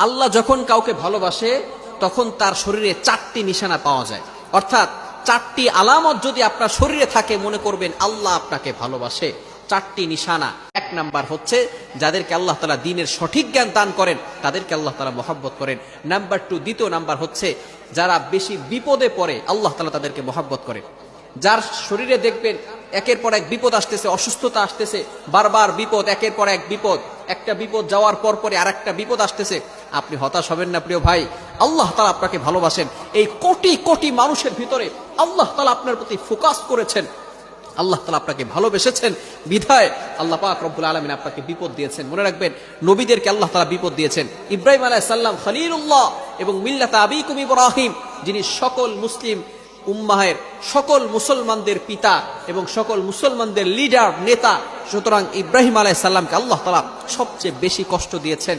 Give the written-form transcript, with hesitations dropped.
আল্লাহ যখন কাউকে ভালোবাসে তখন তার শরীরে 4টি নিশানা পাওয়া যায়, অর্থাৎ 4টি আলামত যদি আপনার শরীরে থাকে মনে করবেন আল্লাহ আপনাকে ভালোবাসে। 4টি নিশানা। 1 নাম্বার হচ্ছে যাদেরকে আল্লাহ তাআলা দ্বীনের সঠিক জ্ঞান দান করেন তাদেরকে আল্লাহ তাআলা মহব্বত করেন। নাম্বার 2, দ্বিতীয় নাম্বার হচ্ছে যারা বেশি বিপদে পড়ে আল্লাহ তাআলা তাদেরকে মহব্বত করেন। যার শরীরে দেখবেন একের পর এক বিপদ আসতেছে, অসুস্থতা আসতেছে, বারবার বিপদ, একের পর এক বিপদ, একটা বিপদ যাওয়ার পর পরে আরেকটা বিপদ আসতেছে, আপনি হতাশ হবেন না প্রিয় ভাই। আল্লাহ তাআলা আপনাকে ভালোবাসেন। এই কোটি কোটি মানুষের ভিতরে আল্লাহ তাআলা আপনার প্রতি ফোকাস করেছেন, আল্লাহ তাআলা আপনাকে ভালোবেসেছেন বিধায় আল্লাহ পাক রব্বুল আলামিন আপনাকে বিপদ দিয়েছেন। মনে রাখবেন নবীদেরকে আল্লাহ তাআলা বিপদ দিয়েছেন। ইব্রাহিম আলাইহিস সালাম খলিলুল্লাহ এবং মিল্লাত আবিকুম ইব্রাহিম, যিনি সকল মুসলিম উম্মাহের সকল মুসলমানদের পিতা এবং সকল মুসলমানদের লিডার নেতা, সুতরাং ইব্রাহিম আলাইহিস সালামকে আল্লাহ তাআলা সবচেয়ে বেশি কষ্ট দিয়েছেন।